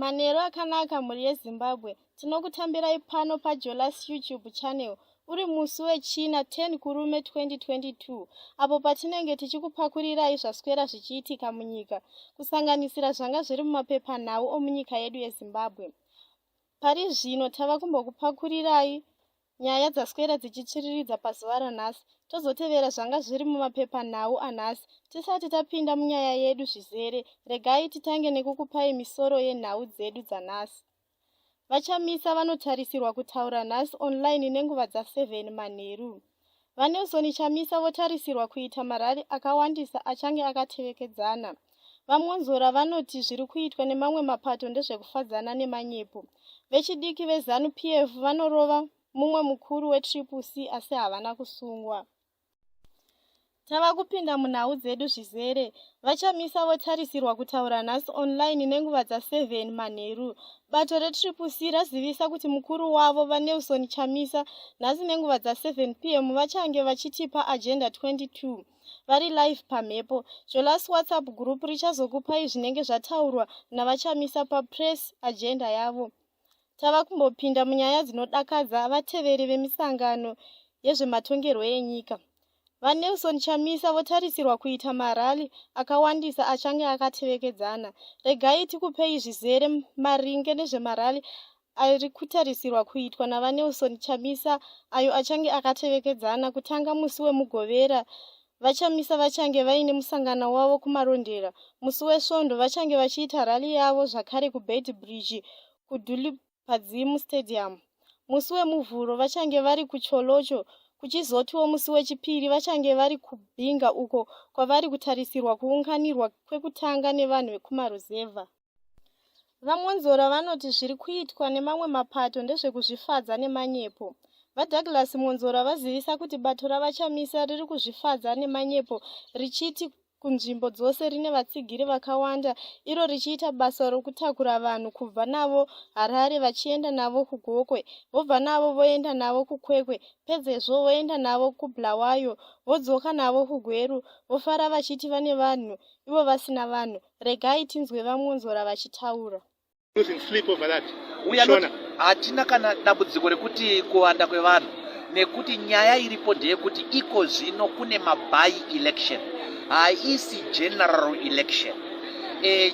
Manero akanaka muri yeZimbabwe. Tinokutambirai pano paJolas YouTube channel. Uri musi wechina 10 kurume 2022. Apo patinenge tichikupakurirai zvaswera zvichiitika munyika, kusanganisira zvanga zviri mumapepa nhau omunyika yedu yeZimbabwe. Pari zvino tava kumbokupakurirai nyaya dzaswera dzichitsviriridza pazuva ranhasi, tozotevera zvanga zviri mumapepa nhau anhasi. Tisati tapinda munyaya yedu zvizere, regai titange nekukupai misoro yenhau dzedu dzanhasi. Vachamisa vanotarisirwa kutaura nhasi online nenguva dza7 manheru. VaNelson Chamisa votarisirwa kuita marari akawandisa achange akatevekedzana. Vamonzora vanoti zviri kuitwa nemamwe mapato ndezvekufadzana nemanyepo. Vechidiki veZanu-PF vanorova mumwe mukuru weCCC asi havana kusungwa. Tava kupinda munhau dzedu zvizere. Vachamisa votarisirwa kutaura nhasi online nenguva dza7 manheru. Bato reCCC razivisa kuti mukuru wavo vaNelson Chamisa nhasi nenguva dza7 PM vachange vachitipa agenda 22 vari live pamhepo. Jolas WhatsApp group richazokupai zvinenge zvataurwa navachamisa papress agenda yavo. Tava kumbopinda munyaya dzinodakadza vateveri vemisangano yezvematongerwo enyika. VaNelson Chamisa votarisirwa kuita marali akawandisa achange akatevekedzana. Regai tikupei zvizere maringe nezvemarali ari kutarisirwa kuitwa navaNelson Chamisa ayo achange akatevekedzana. Kutanga musi wemugovera, vachamisa vachange vaine musangano wavo kumarondera. Musi wesvondo vachange vachiita rali yavo zvakare kuBeitbridge kuDulipadzimu Stadium. Musi wemuvhuro vachange vari kuCholocho, kuchizotiwo musi wechipiri vachange vari kuBinga uko kwavari kutarisirwa kuunganirwa kwekutanga nevanhu vekumaruzevha. Vamonzora vanoti zviri kuitwa nemamwe mapato ndezvekuzvifadza nemanyepo. VaDouglas Monzora vazivisa kuti bato ravachamisa riri kuzvifadza nemanyepo richiti kunzvimbo dzose rine vatsigiri vakawanda, iro richiita basa rokutakura vanhu kubva navo Harare vachienda navo kuGokwe, vobva navo voenda navo kuKwekwe, pedzezvo voenda navo kuBulawayo, vodzoka navo kuGweru, vofara vachiti vane vanhu ivo vasina vanhu. Regai tinzwe vaMonzora vachitaura. Hatina kana dambudziko rekuti kuwanda kwevanhu, nekuti nyaya iripo ndeyekuti iko zvino kune mabai election, haisi general election.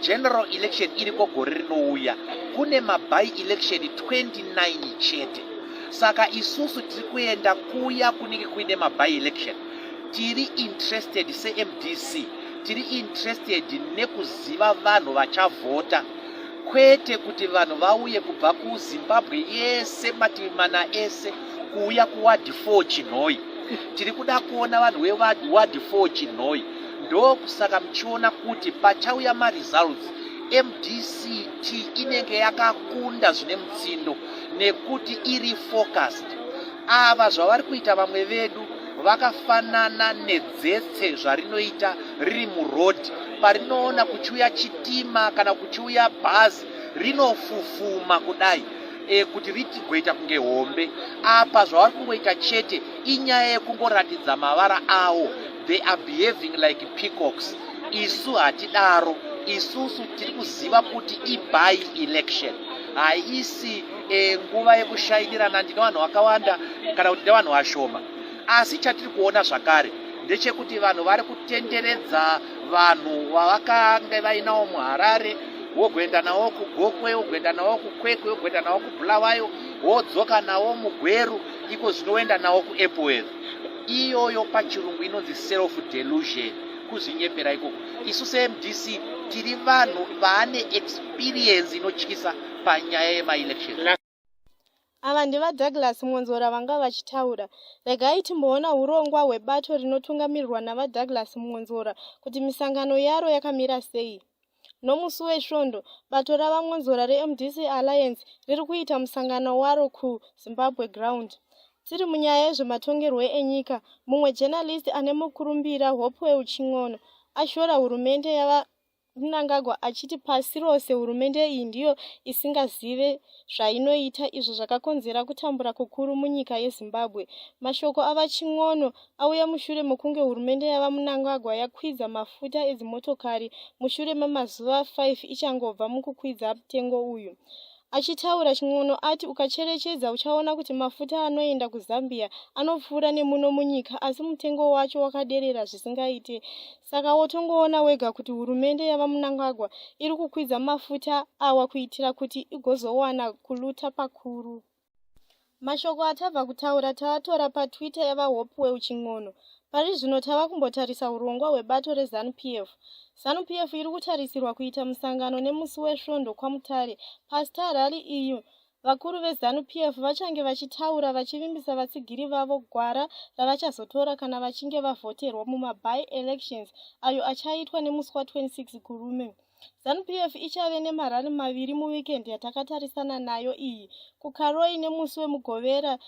General election iriko gore rinouya, kune mabai election 29 chete. Saka isusu tiri kuenda kuya kunenge kuine mabai election. Tiri interested seMDC, tiri interested nekuziva vanhu vachavhota, kwete kuti vanhu vauye kubva kuZimbabwe yese mativi mana ese kuuya kuward 4 Chinhoi. Tiri kuda kuona vanhu veward 4 Chinhoi. Ndokusaka muchiona kuti pachauya results MDCT inenge yakakunda zvine mutsindo nekuti iri focused. Ava zvavari kuita vamwe vedu vakafanana nedzetse zvarinoita riri muroad, parinoona kuchiuya chitima kana kuchiuya bhazi rinofufuma kudai kuti ritigoita kunge hombe. Apa zvavari kungoita chete inyaya yekungoratidza mavara awo. They are behaving like peacocks. Isu hatidaro, isusu tiri kuziva kuti ibai election, haisi nguva yekushainirana ndine vanhu vakawanda kana kuti nevanhu vashoma. Asi chatiri kuona zvakare ndechekuti vanhu vari kutenderedza vanhu vavakanga vainawo muHarare, wogoenda nawo kuGokwe, wogoenda nawo kuKwekwe, wogoenda nawo kuBulawayo, wodzoka nawo muGweru, iko zvinoenda nawo kuEpworth. Iyoyo pachirungu inonzi self delusion, kuzvinyepera ikoko. Isu seMDC tiri vanhu vaane experience inotyisa panyaya yemaelection. Ava ndivaDouglas Monzora vanga vachitaura. Regai timboona urongwa hwebato rinotungamirirwa navaDouglas Monzora kuti misangano yaro yakamira sei. Nomusi wesvondo, bato ravaMonzora reMDC Alliance riri kuita musangano waro kuZimbabwe Ground. Tiri munyaya yezvematongerwo enyika, mumwe journalist ane mukurumbira Hopewell Ching'ono ashora hurumende Mnangagwa achiti pasi rose hurumende iyi ndiyo isingazive zvainoita, izvo zvakakonzera kutambura kukuru munyika yeZimbabwe. Mashoko ava ching'ono auya mushure mekunge hurumende yava Mnangagwa yakwidza mafuta edzimotokari mushure memazuva 5 ichangobva mukukwidza mutengo uyu. Achitaura ching'ono ati ukacherechedza uchaona kuti mafuta anoenda kuZambia anopfuura nemuno munyika, asi mutengo wacho wakaderera zvisingaite. Saka wotongoona wega kuti hurumende yava Mnangagwa iri kukwidza mafuta awa kuitira kuti igozowana kuluta pakuru. Mashoko atabva kutaura taatora paTwitter yava Hopewell ching'ono. Pari zvino tava kumbotarisa urongwa hwebato reZANU-PF. ZANU-PF iri kutarisirwa kuita musangano nemusi weSvondo kwaMutare. Pasi rally iyi vakuru veZANU-PF vachange vachitaura vachivimbisa vatsigiri vavo gwara ravachazotora kana vachinge vavhoterwa muma-by-elections ayo achaitwa nemusi wa26 kurume. ZANU-PF ichave nemarali maviri muwikendi yatakatarisana nayo iyi, kuKaroi nemusi wemugovera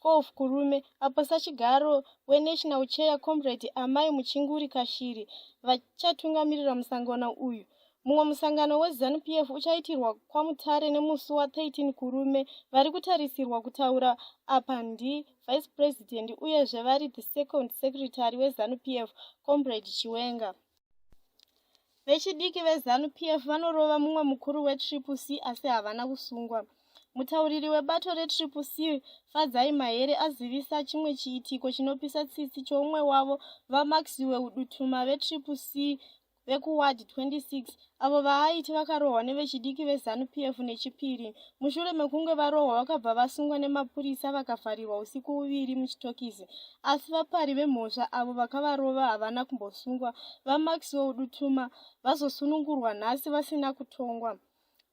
12 kurume, apo sachigaro weNational Chair Comrade Amai Muchinguri Kashiri vachatungamirira musangano uyu. Mumwe musangano weZANU-PF uchaitirwa kwaMutare nemusi wa13 kurume. Vari kutarisirwa kutaura apa Vice President uyezve vari the Second Secretary weZANU-PF Comrade Zvichiitika. Vechidiki veZANU-PF vanorova mumwe mukuru weCCC asi havana kusungwa. Mutauriri webato reCCC Fadzai Mahere azivisa chimwe chiitiko chinopisa tsitsi choumwe wavo vaMaxiwell Dutuma veCCC vekuward 26 avo vaaiti vakarohwa nevechidiki veZANU-PF nechipiri. Mushure mekunge varohwa vakabva vasungwa nemapurisa vakavharirwa usiku uviri muchitokisi, asi vapari vemhosva avo vakavarova havana kumbosungwa. VaMaxiwell Dutuma vazosunungurwa nhasi vasina kutongwa.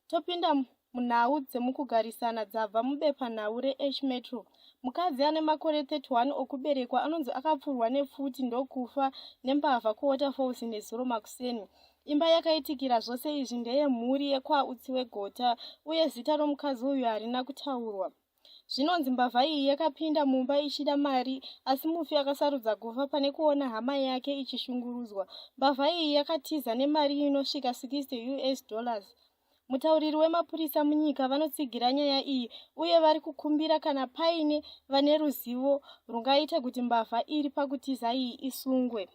Topinda munhau dzemukugarisana dzabva mubepanhau reH-Metro. Mukadzi ane makore 31 okuberekwa anonzi akapfurwa nepfuti ndokufa nembavha kuWaterfalls nezuro makuseni. Imba yakaitikira zvose izvi ndeyemhuri yekwaUtsi weGota uye zita romukadzi uyu harina kutaurwa. Zvinonzi mbavha iyi yakapinda mumba ichida mari, asi mufi akasarudza kufa pane kuona hama yake ichishungurudzwa. Mbavha iyi yakatiza nemari inosvika $60. Mutauriri wemapurisa munyika vanotsigira nyaya iyi uye vari kukumbira kana paine vane ruzivo rungaita kuti mbavha iri pakutiza iyi isungwe.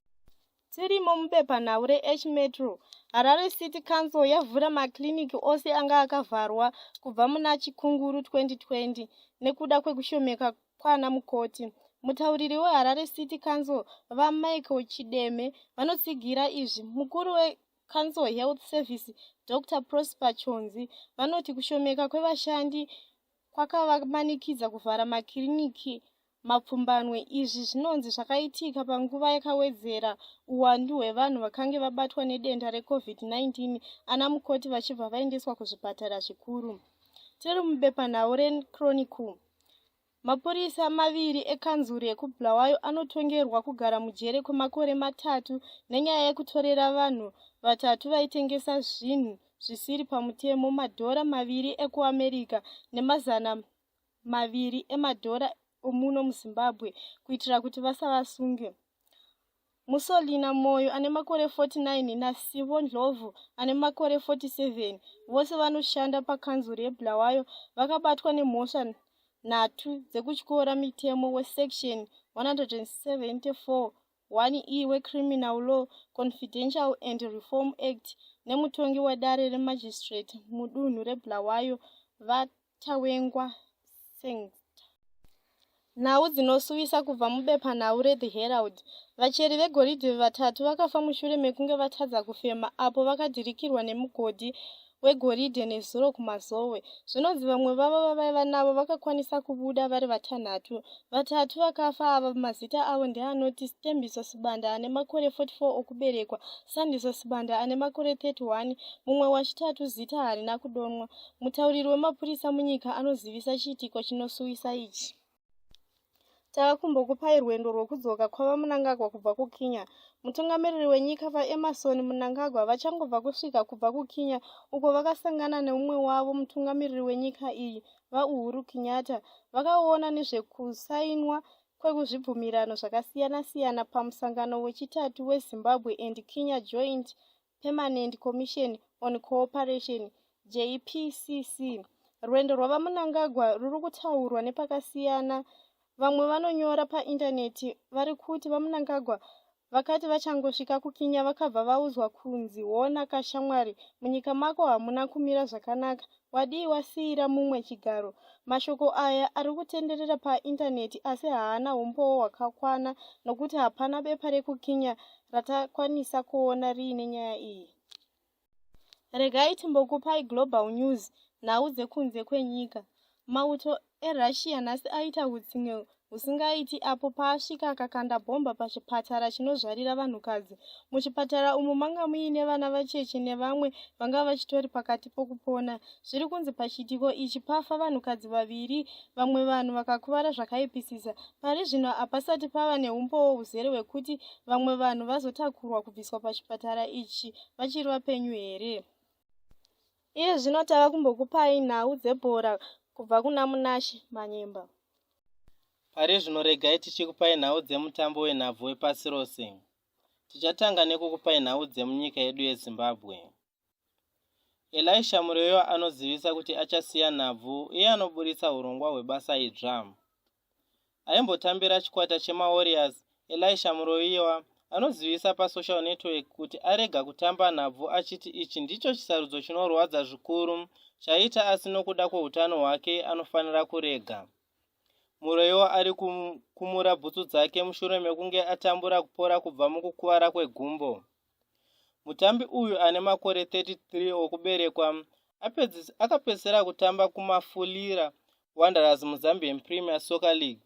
Tirimo mubepanhau reH-Metro. Harare City Council yavhura makiriniki ose anga akavharwa kubva muna Chikunguru 2020 nekuda kwekushomeka kwana mukoti. Mutauriri weHarare City Council vaMichael Chideme vanotsigira izvi. Mukuru weCouncil Health Service Dr. Prosper Chonzi vanoti kushomeka kwevashandi kwakavamanikidza kuvhara makiriniki mapfumbanwe. Izvi zvinonzi zvakaitika panguva yakawedzera uwandu hwevanhu vakange vabatwa nedenda reCovid-19, ana mukoti vachibva vaendeswa kuzvipatara zvikuru. Tiri mubepanhau reChronicle. Mapurisa maviri ekanzuru yekuBulawayo anotongerwa kugara mujere kwemakore 3 nenyaya yekutorera vanhu vatatu vaitengesa zvinhu zvisiri pamutemo madhora 2 ekuAmerica nemazana 2 emadhora omuno muZimbabwe kuitira kuti vasavasunge. Musolina Moyo ane makore 49 naSivo Ndlovu ane makore 47 vose vanoshanda pakanzuru yeBulawayo vakabatwa nemhosva 3 dzekutyora mitemo weSection 174 1E weCriminal Law Confidential and Reform Act nemutongi wedare remagistrate mudunhu reBulawayo vatawengwa Sengsta. Nhau dzinosuvisa kubva mubepanhau reThe Herald. Vacheri vegoridhe vatatu vakafa mushure mekunge vatadza kufema apo vakadhirikirwa nemugodhi wegoridhe nezuro kumazowe. Zvinonzi vamwe vavo vavaiva navo vakakwanisa kubuda vari vatanhatu. Vatatu vakafa ava mazita avo ndeanoti Stembiso Sibanda ane makore 44 okuberekwa, Sandiso Sibanda ane makore 31, mumwe wachitatu zita harina kudonwa. Mutauriri wemapurisa munyika anozivisa chiitiko chinosuvisa ichi. Tava kumbokupai rwendo rwokudzoka kwava Mnangagwa kubva kuKenya. Mutungamiriri wenyika vaEmerson Mnangagwa vachangobva kusvika kubva kuKenya uko vakasangana neumwe wavo mutungamiriri wenyika iyi vaUhuru Kenyatta. Vakaona nezvekusainwa kwekuzvibvumirano zvakasiyana-siyana pamusangano wechitatu weZimbabwe and Kenya Joint Permanent Commission on Cooperation, JPCC. Rwendo rwava Mnangagwa ruri kutaurwa nepakasiyana. Vamwe vanonyora paindaneti vari kuti vaMnangagwa vakati vachangosvika kukinya vakabva vaudzwa kunzi wona kashamwari, munyika mako hamuna kumira zvakanaka, wadii wasiyira mumwe chigaro. Mashoko aya ari kutenderera paindaneti asi haana umbowo hwakakwana nokuti hapana bepa rekukinya ratakwanisa kuona riine nyaya iyi. Regai timbokupai Global News, nhau dzekunze kwenyika. Mauto eRussia nhasi aita utsinye husingaiti apo paasvika akakanda bhomba pachipatara chinozvarira vanhukadzi. Muchipatara umu manga muine vana vacheche nevamwe vanga vachitori pakati pokupona. Zviri kunzi pachiitiko ichi pafa vanhukadzi vaviri, vamwe vanhu vakakuvara zvakaipisisa. Pari zvino hapasati pava neumbowo huzere hwekuti vamwe vanhu vazotakurwa kubviswa pachipatara ichi vachiri vapenyu here. Iye zvino tava kumbokupai nhau dzebhora kubva kuna Munashe Manyemba. Pari zvino regai tichikupai nhau dzemutambo wenhabvu wepasi rose. Tichatanga nekukupai nhau dzemunyika yedu yeZimbabwe. Elisha Murewa anozivisa kuti achasiya nhabvu iye anoburitsa urongwa hwebasa idzva. Aimbotambira chikwata chemaWarriors, Elisha Murewa anozivisa pasocial network kuti arega kutamba nhabvu achiti ichi ndicho chisarudzo chinorwadza zvikuru chaita asi nokuda kweutano hwake anofanira kurega. Murewa ari kumura bhutsu dzake mushure mekunge atambura kupora kubva mukukuvara kwegumbo. Mutambi uyu ane makore 33 okuberekwa akapedzisira kutamba kumafulira Wanderers muZambian Premier Soccer League.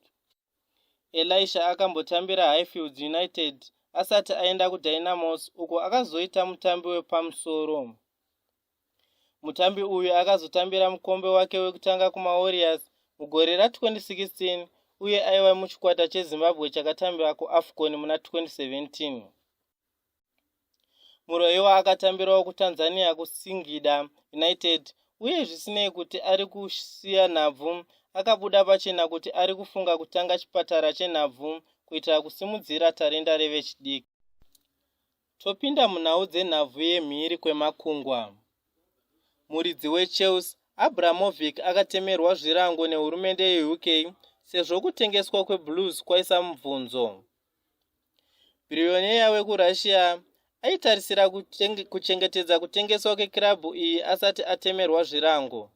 Elisha akambotambira Highfields United asati aenda kuDynamos uko akazoita mutambi wepamusoro. Mutambi uyu akazotambira mukombe wake wekutanga kumaWarriors mugore ra2016 uye aiva muchikwata cheZimbabwe chakatambira kuAFCON muna 2017. Murewa akatambirawo kuTanzania kuSingida United uye zvisinei kuti ari kusiya nhabvu akabuda pachena kuti ari kufunga kutanga chipatara chenhabvu kuitira kusimudzira tarenda revechidiki. Topinda munhau dzenhabvu yemhiri kwemakungwa. Muridzi weChelsea Abramovich akatemerwa zvirango nehurumende yeUK sezvo kutengeswa kweBlues kwaisa mubvunzo. Bhiriyoneya wekuRussia aitarisira kuchengetedza kutengeswa kwekirabhu iyi asati atemerwa zvirango.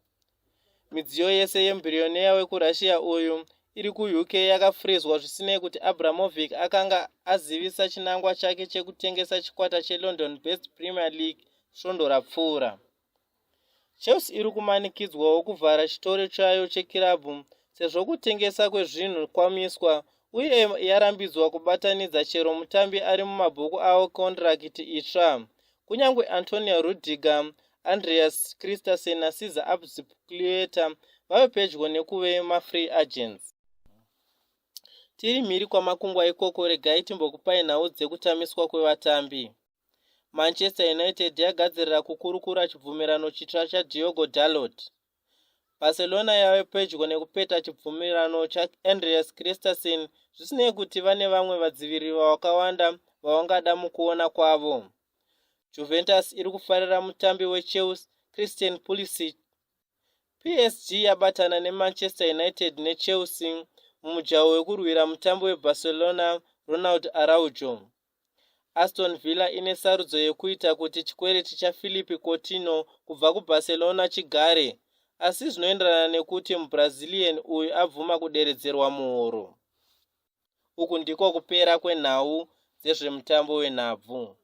Midziyo yese yemubhiriyoneya wekuRussia uyu iri kuUK yakafrizwa zvisinei kuti Abramovich akanga azivisa chinangwa chake chekutengesa chikwata cheLondon Best Premier League svondo rapfuura. Chelsea iri kumanikidzwawo kuvhara chitoro chayo chekirabhu sezvo kutengesa kwezvinhu kwamiswa uye yarambidzwa kubatanidza chero mutambi ari mumabhuku avo kondirakiti itsva, kunyange Antonio Rudiger, Andreas Christensen naCesar Azpilicueta vave pedyo nekuve mafree agents. Tiri mhiri kwamakungwa ikoko regai timbokupai nhau dzekutamiswa kwevatambi. Manchester United yagadzirira kukurukura chibvumirano chitsva chaDiogo Dalot. Barcelona yave pedyo nekupeta chibvumirano chaAndreas Christensen zvisinei kuti vane vamwe vadziviriri vakawanda vavangada mukuona kwavo. Juventus iri kufarira mutambi weChelsea Christian Pulisic. PSG yabatana neManchester United neChelsea mumujaho wekurwira mutambi weBarcelona Ronald Araujo. Aston Villa ine sarudzo yekuita kuti chikwereti chaPhilippe Coutinho kubva kuBarcelona chigare, asi zvinoenderana nekuti muBrazilian uyu abvuma kuderedzerwa muhoro. Uku ndiko kupera kwenhau dzezvemutambo wenhabvu.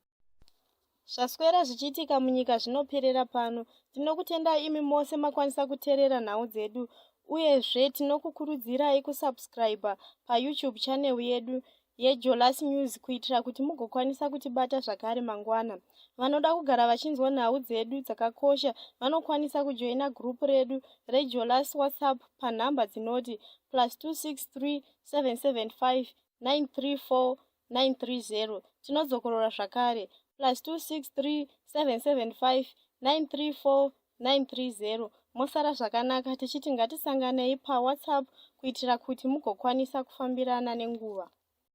Zvaswera zvichiitika munyika zvinoperera pano. Tinokutendai imi mose makwanisa kuteerera nhau dzedu, uyezve tinokukurudzirai kusubscribe paYouTube channel yedu yeJolas News kuitira kuti mugokwanisa kutibata zvakare mangwana. Vanoda kugara vachinzwa nhau dzedu dzakakosha vanokwanisa kujoina group redu reJolas WhatsApp panhamba dzinoti +263 775 934 930. Tinozokorora zvakare +263 775 934 930. Mosara zvakanaka tichiti ngatisanganei paWhatsApp kuitira kuti mugokwanisa kufambirana nenguva.